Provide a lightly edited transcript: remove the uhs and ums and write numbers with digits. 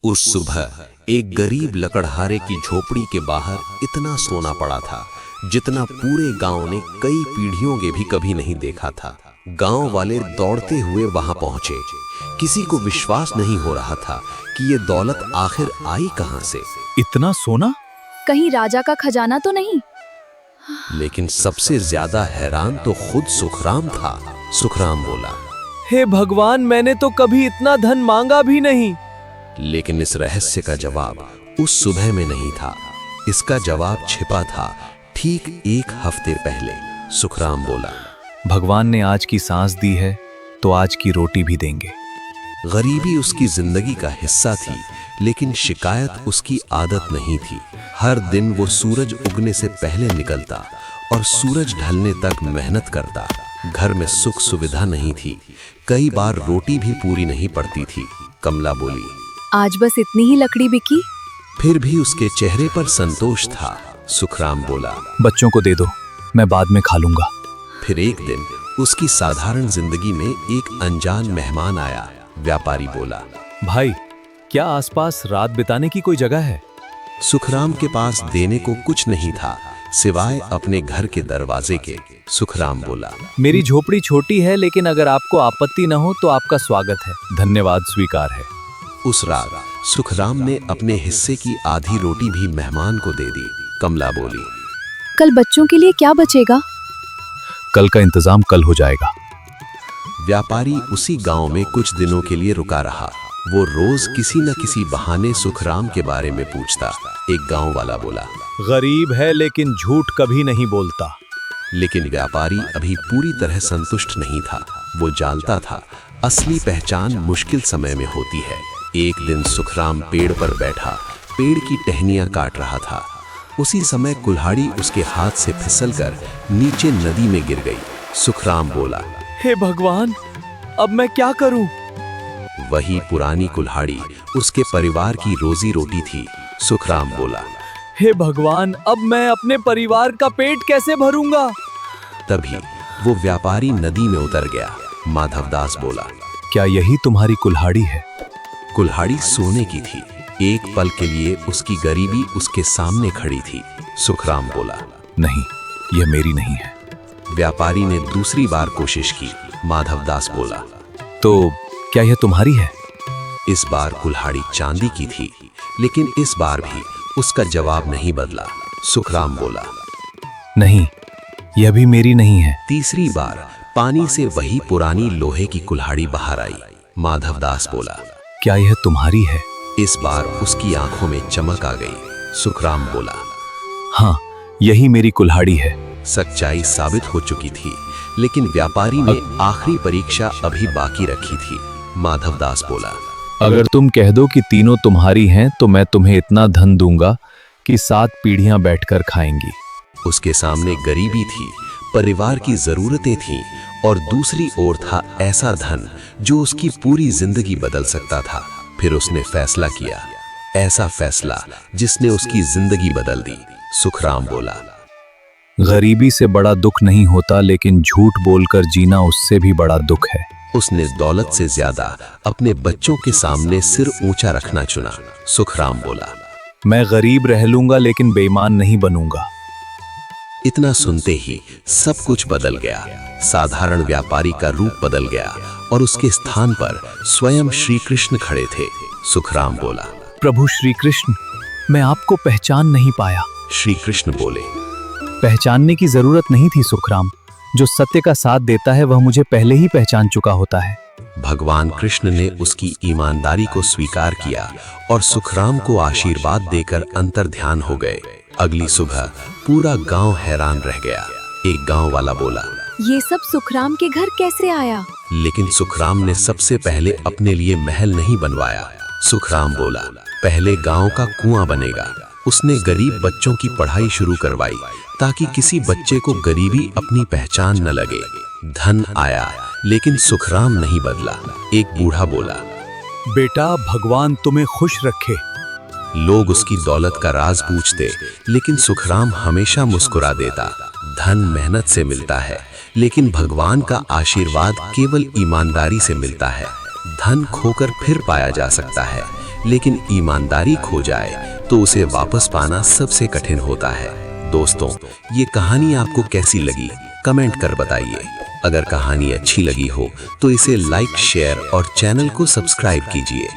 उस सुबह एक गरीब लकड़हारे की झोपड़ी के बाहर इतना सोना पड़ा था जितना पूरे गांव ने कई पीढ़ियों के भी कभी नहीं देखा था। गांव वाले दौड़ते हुए वहां पहुंचे। किसी को विश्वास नहीं हो रहा था कि ये दौलत आखिर आई कहां से। इतना सोना? कहीं राजा का खजाना तो नहीं? लेकिन सबसे ज्यादा हैरान तो खुद सुखराम था। सुखराम बोला, हे भगवान, मैंने तो कभी इतना धन मांगा भी नहीं। लेकिन इस रहस्य का जवाब उस सुबह में नहीं था। इसका जवाब छिपा था ठीक एक हफ्ते पहले। सुखराम बोला, भगवान ने आज की सांस दी है तो आज की रोटी भी देंगे। गरीबी उसकी जिंदगी का हिस्सा थी, लेकिन शिकायत उसकी आदत नहीं थी। हर दिन वो सूरज उगने से पहले निकलता और सूरज ढलने तक मेहनत करता। घर में सुख सुविधा नहीं थी, कई बार रोटी भी पूरी नहीं पड़ती थी। कमला बोली, आज बस इतनी ही लकड़ी बिकी? फिर भी उसके चेहरे पर संतोष था। सुखराम बोला, बच्चों को दे दो, मैं बाद में खा लूंगा। फिर एक दिन उसकी साधारण जिंदगी में एक अनजान मेहमान आया। व्यापारी बोला, भाई, क्या आसपास रात बिताने की कोई जगह है? सुखराम के पास देने को कुछ नहीं था सिवाय अपने घर के दरवाजे के। सुखराम बोला, मेरी झोपड़ी छोटी है, लेकिन अगर आपको आपत्ति न हो तो आपका स्वागत है। धन्यवाद स्वीकार है। उस रात सुखराम ने अपने हिस्से की आधी रोटी भी मेहमान को दे दी। कमला बोली, कल बच्चों के लिए क्या बचेगा? कल का इंतजाम कल हो जाएगा। व्यापारी उसी गांव में कुछ दिनों के लिए रुका रहा। वो रोज किसी न किसी बहाने सुखराम के बारे में पूछता। एक गांव वाला बोला, गरीब है लेकिन झूठ कभी नहीं बोलता। लेकिन व्यापारी अभी पूरी तरह संतुष्ट नहीं था। वो जानता था असली पहचान मुश्किल समय में होती है। एक दिन सुखराम पेड़ पर बैठा पेड़ की टहनियां काट रहा था। उसी समय कुल्हाड़ी उसके हाथ से फिसलकर नीचे नदी में गिर गई। सुखराम बोला, हे भगवान, अब मैं क्या करूं? वही पुरानी कुल्हाड़ी उसके परिवार की रोजी रोटी थी। सुखराम बोला, हे भगवान, अब मैं अपने परिवार का पेट कैसे भरूंगा? तभी वो व्यापारी नदी में उतर गया। माधवदास बोला, क्या यही तुम्हारी कुल्हाड़ी है? कुल्हाड़ी सोने की थी। एक पल के लिए उसकी गरीबी उसके सामने खड़ी थी। सुखराम बोला, नहीं, यह मेरी नहीं है। व्यापारी ने दूसरी बार कोशिश की। माधवदास बोला, तो क्या यह तुम्हारी है? इस बार कुल्हाड़ी चांदी की थी, लेकिन इस बार भी उसका जवाब नहीं बदला। सुखराम बोला, नहीं, यह भी मेरी नहीं है। तीसरी बार पानी से वही पुरानी लोहे की कुल्हाड़ी बाहर आई। माधवदास बोला, क्या यह तुम्हारी है? इस बार उसकी आंखों में चमक आ गई। सुखराम बोला, हाँ, यही मेरी कुल्हाड़ी है। सच्चाई साबित हो चुकी थी, लेकिन व्यापारी ने आखिरी परीक्षा अभी बाकी रखी थी। माधवदास बोला, अगर तुम कह दो कि तीनों तुम्हारी हैं तो मैं तुम्हें इतना धन दूंगा कि 7 पीढ़ियां बैठकर खाएंगी। उसके सामने गरीबी थी, परिवार की जरूरतें थीं, और दूसरी ओर था ऐसा धन जो उसकी पूरी जिंदगी बदल सकता था। फिर उसने फैसला किया, ऐसा फैसला जिसने उसकी जिंदगी बदल दी। सुखराम बोला, गरीबी से बड़ा दुख नहीं होता, लेकिन झूठ बोलकर जीना उससे भी बड़ा दुख है। उसने दौलत से ज्यादा अपने बच्चों के सामने सिर ऊंचा रखना चुना। सुखराम बोला, मैं गरीब रह लूंगा लेकिन बेईमान नहीं बनूंगा। इतना सुनते ही सब कुछ बदल गया। साधारण व्यापारी का रूप बदल गया और उसके स्थान पर स्वयं श्री कृष्ण खड़े थे। सुखराम बोला, प्रभु श्री कृष्ण, मैं आपको पहचान नहीं पाया। श्री कृष्ण बोले, पहचानने की जरूरत नहीं थी सुखराम। जो सत्य का साथ देता है वह मुझे पहले ही पहचान चुका होता है। भगवान कृष्ण ने उसकी ईमानदारी को स्वीकार किया और सुखराम को आशीर्वाद देकर अंतर्ध्यान हो गए। अगली सुबह पूरा गांव हैरान रह गया। एक गांव वाला बोला, ये सब सुखराम के घर कैसे आया? लेकिन सुखराम ने सबसे पहले अपने लिए महल नहीं बनवाया। सुखराम बोला, पहले गांव का कुआं बनेगा। उसने गरीब बच्चों की पढ़ाई शुरू करवाई ताकि किसी बच्चे को गरीबी अपनी पहचान न लगे। धन आया, लेकिन सुखराम नहीं बदला। एक बूढ़ा बोला, बेटा, भगवान तुम्हें खुश रखे। लोग उसकी दौलत का राज पूछते, लेकिन सुखराम हमेशा मुस्कुरा देता। धन मेहनत से मिलता है, लेकिन भगवान का आशीर्वाद केवल ईमानदारी से मिलता है। धन खोकर फिर पाया जा सकता है, लेकिन ईमानदारी खो जाए तो उसे वापस पाना सबसे कठिन होता है। दोस्तों, ये कहानी आपको कैसी लगी कमेंट कर बताइए। अगर कहानी अच्छी लगी हो तो इसे लाइक, शेयर और चैनल को सब्सक्राइब कीजिए।